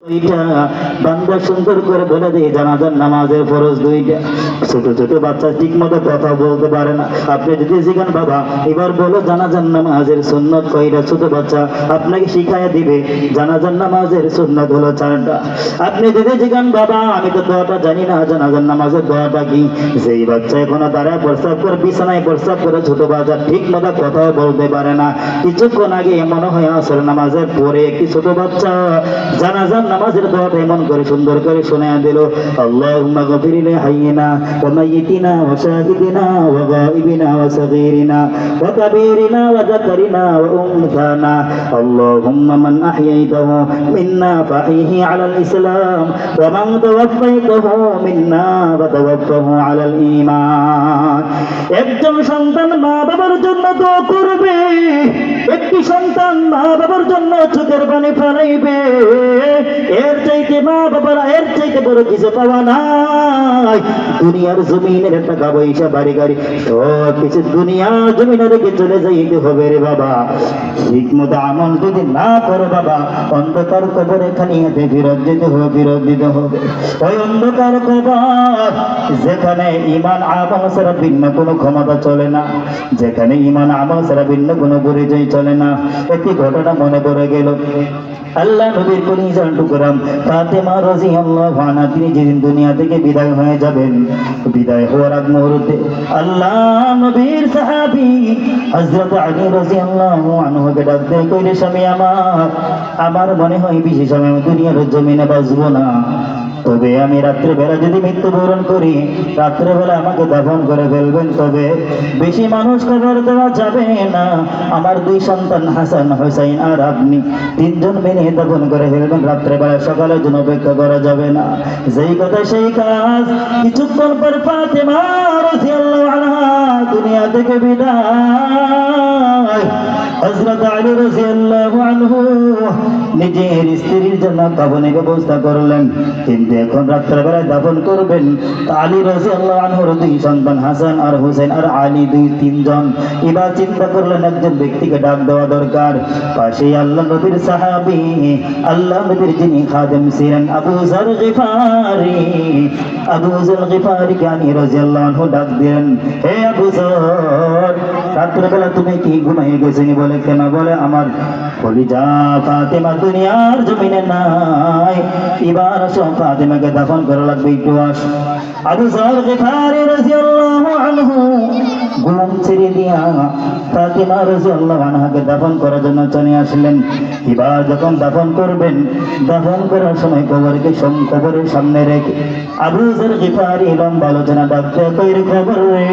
দুইটা বান্দা সুন্দর করে বলে দিয়ে জানাজার নামাজের ফরজ দুইটা। ছোট ছোট বাচ্চা ঠিক মতো কথা বলতে পারে না, আপনি যদি জিজ্ঞান বাবা এবার বলো জানাজার নামাজের সুন্নত কয়টা, ছোট বাচ্চা আপনাকে শিখাইয়া দিবে জানাজার নামাজের সুন্নত হলো 4টা। আপনি যদি জিজ্ঞান বাবা আমি তো দোয়াটা জানি না, জানাজার নামাজের দোয়াটা কি, যেই বাচ্চা এখনো দাঁড়ায় প্রস্রাব করে বিছানায় প্রস্রাব করে, ছোট বাচ্চা ঠিক মতো কথাও বলতে পারে না। কিছুক্ষণ আগে মনে হয় আসর নামাজের পরে একটি ছোট বাচ্চা জানাজার নামাজের দোয়াটা এমন করে সুন্দর করে শোনায়া দিল, আল্লাহুম্মা গফির লি হাইয়িনা ওয়া মাইয়িতিনা ওয়া শাহিদিনা ওয়া গায়িবিনা ওয়া সগীরিনা ওয়া কাবীরিনা ওয়া যাকারিনা ওয়া উনসানা আল্লাহুম্মা মান আহইয়াইতাহু মিন্না ফাহিহি আলাল ইসলাম ওয়া মান তাওয়াফাইতাহু মিন্না ফাতাওয়াফাহু আলাল ঈমান। একজন সন্তান মা বাবার জন্য দোয়া করবে, একটি সন্তান মা বাবার জন্য চোখের পানি ফেলাইবে, এর চাইতে মা বাবার এর চাইতে বড় কিছু পাওয়া নাই। দুনিয়ার জমিনের টাকা পয়সা বাড়ি গাড়ি সব কিছু দুনিয়ার জমিনে রেখে চলে যাইতে হবে রে বাবা। ঠিক মতো আমল যদি না করো বাবা, অন্ধকার কবরে খালি হাতে ফেরত দিতে হবে, ফেরত দিতে হবে। ওই অন্ধকার কবর যেখানে ইমান আমল ছাড়া ভিন্ন কোনো ক্ষমতা চলে না, যেখানে ইমান আমল ছাড়া ভিন্ন কোনো পরিচয় চলে না। একটি ঘটনা মনে পড়ে গেল, আল্লাহ নবীর কলিজার টুকরা ফাতেমা রাদিয়াল্লাহু আনহা তিনি যেদিন দুনিয়া থেকে বিদায় হয়ে যাবেন, বিদায় হওয়ার আগ মুহূর্তে আল্লাহ নবীর সাহাবী হযরত আলী রাদিয়াল্লাহু আনহুকে ডাক দিয়ে কইলে, স্বামী আমার মনে হয় বেশি সময় দুনিয়ার জমিনে বাঁচবো না, তবে আমি রাত্রেবেলা যদি মৃত্যুবরণ করি, রাত্রেবেলা আমাকে দাফন করে ফেলবেন, তবে বেশি মানুষ কবর দেওয়া যাবে না, আমার 2 সন্তান হাসান হোসেন আর আপনি 3 জন মিলে দাফন করে ফেলবেন, রাত্রেবেলা সকালের জন্য অপেক্ষা করা যাবে না। যেই কথা সেই কাজ। কিছুক্ষণ পর ফাতেমা রাদিয়াল্লাহু আনহা দুনিয়া থেকে বিদায়। হযরত আলী রাদিয়াল্লাহু আনহু নিজের স্ত্রীর জন্য কাফনের ব্যবস্থা করলেন, কিন্তু এখন রাত্রেবেলায় দাফন করবেন। আলী রাদিয়াল্লাহু আনহুর 2 সন্তান হাসান আর হোসেন আর আলী 2-3 জন। এবার চিন্তা করলেন একজন ব্যক্তিকে ডাক দেওয়া দরকার। পাশেই আল্লাহ নবীর সাহাবী, আল্লাহ নবীর যিনি খাদেম ছিলেন আবু যর গিফারি, আবু যর গিফারি আলী রাদিয়াল্লাহু আনহু ডাক দিলেন, হে আবু যর, রাত্রেবেলা তুমি কি ঘুমিয়ে গেছেন? বলে কেন? বলে আমার কলিজা ফাতেমা দুনিয়ার জমিনে নাই, এবার আসো ফাতেমাকে দাফন করা লাগবে, একটু আসো। আবু যর গিফারি রাদিয়াল্লাহু আনহু ঘুম ছেড়ে দিয়া ফাতেমা রাদিয়াল্লাহু আনহাকে দাফন করার জন্য চলে আসলেন। এবার যখন দাফন করবেন, দাফন করার সময় কবরের সামনে রেখে আবু যর গিফারি লম্বা আলোচনা ডাকতে কইরে, খবর রে,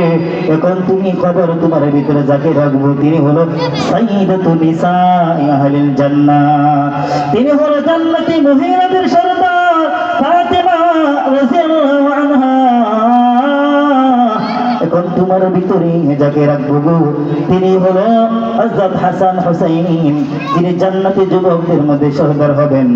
এখন তুমি খবর তোমার ভিতরে যাকে রাখবো তিনি হলো সাইয়্যিদাতু নিসাই আহলিল জান্নাহ, তিনি হলো জান্নাতি মহিলাদের সরদার ফাতেমা রাদিয়াল্লাহু আনহা। এখন তোমার ভিতরে যাকে রাখবো গো তিনি হলো হযরত হাসান হোসেন, যিনি জান্নাতি যুবকদের মধ্যে সরদার হবেন।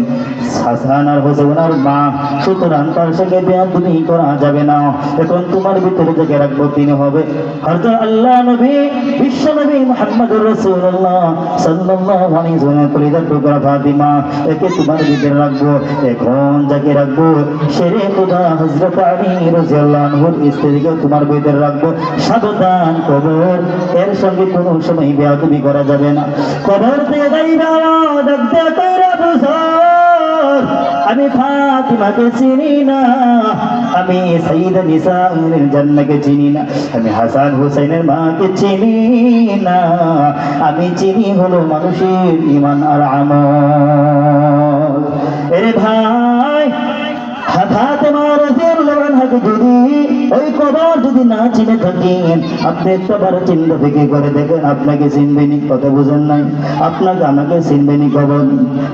হাসান আর হোসেনের মা, সুতরাং তার সঙ্গে বেয়াদবি করা যাবে না। এখন তোমার ভিতরে যাকে রাখবো তিনি হবে হযরত আল্লাহ নবী বিশ্ব নবী মুহাম্মদুর রাসূলুল্লাহ সাল্লাল্লাহু আলাইহি ওয়াসাল্লাম কলিজার টুকরা ফাতিমা, একে তোমার ভিতরে রাখবো। এখন যাকে রাখবো শেরে খোদা হযরত আলী রাদিয়াল্লাহু আনহুর স্ত্রীকে তোমার ভিতরে রাখবো। সাবধান, কবর এর সঙ্গে কোনো সময় বেয়াদবি করা যাবে না। কবর থেকে যাইবা দেখতে কইরা বুঝার, আমি ফাতিমাকে চিনি না, আমি সাইয়্যিদা নিসাউল জান্নাহকে চিনি না, আমি হাসান হোসেনের মাকে চিনি না, আমি চিনি হলো মানুষের ঈমান আর আমল। এরে ভাই, ফাতেমা রাদিয়াল্লাহু আনহাকে যদি ওই কবর যদি না চিনে থাকেন, আপনি একবার চিন্তা থেকে করে দেখেন, আপনাকে চিনবেনি। কথা বুঝেন নাই? আপনাকে আমাকে চিনবেনি কবর।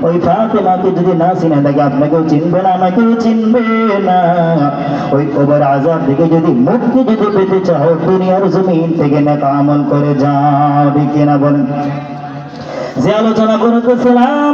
ওই ফাতেমাকে যদি না চিনে থাকে আপনাকেও চিনবে না, আমাকেও চিনবে না। ওই কবর আযাব থেকে যদি মুক্তি যদি পেতে চাও, দুনিয়ার জমিন থেকে নেক আমল করে যাও। ঠিক কিনা বলেন? যে আলোচনা করতেছিলাম